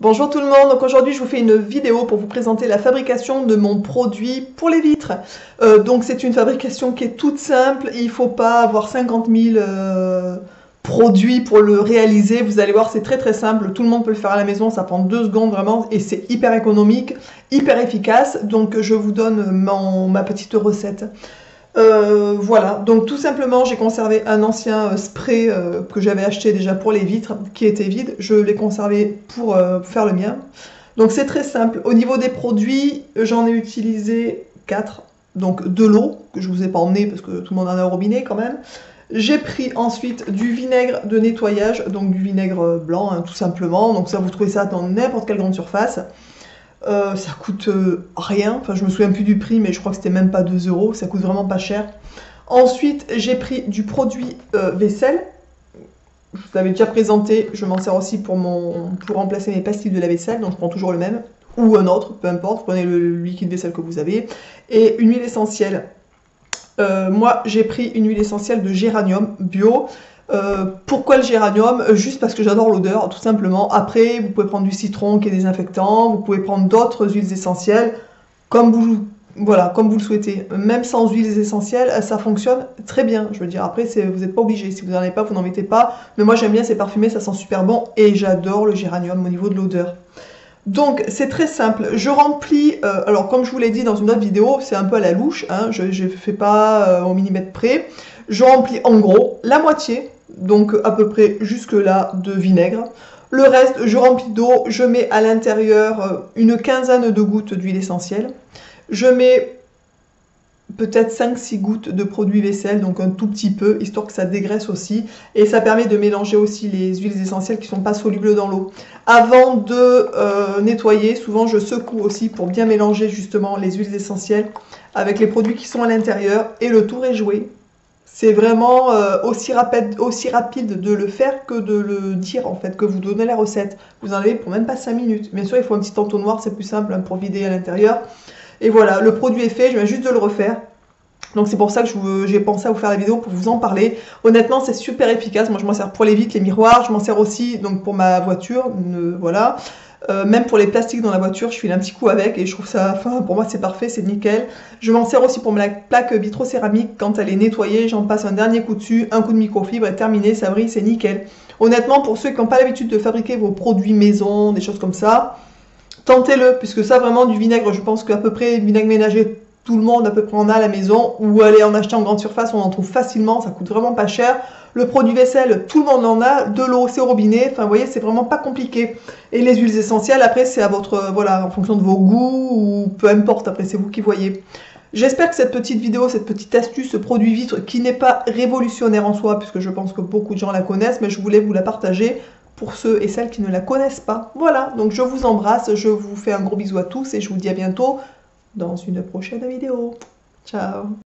Bonjour tout le monde, donc aujourd'hui je vous fais une vidéo pour vous présenter la fabrication de mon produit pour les vitres. Donc c'est une fabrication qui est toute simple, il ne faut pas avoir 50 000 produits pour le réaliser. Vous allez voir, c'est très simple, tout le monde peut le faire à la maison, ça prend 2 secondes vraiment et c'est hyper économique, hyper efficace. Donc je vous donne ma petite recette. Voilà, donc tout simplement j'ai conservé un ancien spray que j'avais acheté déjà pour les vitres qui était vide, je l'ai conservé pour faire le mien. Donc c'est très simple, au niveau des produits j'en ai utilisé 4, donc de l'eau que je vous ai pas emmené parce que tout le monde en a au robinet quand même. J'ai pris ensuite du vinaigre de nettoyage, donc du vinaigre blanc hein, tout simplement, donc ça vous trouvez ça dans n'importe quelle grande surface. Ça coûte rien, enfin je me souviens plus du prix mais je crois que c'était même pas 2 €, ça coûte vraiment pas cher. Ensuite j'ai pris du produit vaisselle, je vous l'avais déjà présenté, je m'en sers aussi pour remplacer mes pastilles de la vaisselle, donc je prends toujours le même, ou un autre, peu importe, vous prenez le liquide vaisselle que vous avez, et une huile essentielle. Moi j'ai pris une huile essentielle de géranium bio. Pourquoi le géranium? Juste parce que j'adore l'odeur, tout simplement. Après, vous pouvez prendre du citron qui est désinfectant, vous pouvez prendre d'autres huiles essentielles, comme vous, voilà, comme vous le souhaitez. Même sans huiles essentielles, ça fonctionne très bien. Je veux dire, après, vous n'êtes pas obligé. Si vous n'en avez pas, vous n'en mettez pas. Mais moi, j'aime bien, c'est parfumé, ça sent super bon. Et j'adore le géranium au niveau de l'odeur. Donc c'est très simple, je remplis, alors comme je vous l'ai dit dans une autre vidéo, c'est un peu à la louche, hein, je ne fais pas au millimètre près, je remplis en gros la moitié, donc à peu près jusque là de vinaigre, le reste je remplis d'eau, je mets à l'intérieur une quinzaine de gouttes d'huile essentielle, je mets peut-être 5-6 gouttes de produit vaisselle, donc un tout petit peu, histoire que ça dégraisse aussi, et ça permet de mélanger aussi les huiles essentielles qui ne sont pas solubles dans l'eau. Avant de nettoyer, souvent je secoue aussi pour bien mélanger justement les huiles essentielles avec les produits qui sont à l'intérieur, et le tour est joué. C'est vraiment aussi rapide de le faire que de le dire en fait, que vous donnez la recette. Vous en avez pour même pas 5 minutes. Bien sûr, il faut un petit entonnoir, c'est plus simple hein, pour vider à l'intérieur. Et voilà, le produit est fait, je viens juste de le refaire. Donc c'est pour ça que j'ai pensé à vous faire la vidéo pour vous en parler. Honnêtement, c'est super efficace. Moi, je m'en sers pour les vitres, les miroirs. Je m'en sers aussi donc pour ma voiture. Voilà. Même pour les plastiques dans la voiture, je file un petit coup avec et je trouve ça, enfin, pour moi c'est parfait, c'est nickel. Je m'en sers aussi pour ma plaque vitrocéramique. Quand elle est nettoyée, j'en passe un dernier coup dessus, un coup de microfibre et terminé, ça brille, c'est nickel. Honnêtement, pour ceux qui n'ont pas l'habitude de fabriquer vos produits maison, des choses comme ça, tentez-le, puisque ça vraiment du vinaigre, je pense qu'à peu près vinaigre ménager, tout le monde à peu près en a à la maison, ou aller en acheter en grande surface, on en trouve facilement, ça coûte vraiment pas cher. Le produit vaisselle, tout le monde en a, de l'eau, c'est au robinet, enfin vous voyez, c'est vraiment pas compliqué. Et les huiles essentielles, après c'est à votre, voilà, en fonction de vos goûts, ou peu importe, après c'est vous qui voyez. J'espère que cette petite vidéo, cette petite astuce, ce produit vitre, qui n'est pas révolutionnaire en soi, puisque je pense que beaucoup de gens la connaissent, mais je voulais vous la partager pour ceux et celles qui ne la connaissent pas. Voilà, donc je vous embrasse, je vous fais un gros bisou à tous et je vous dis à bientôt dans une prochaine vidéo. Ciao!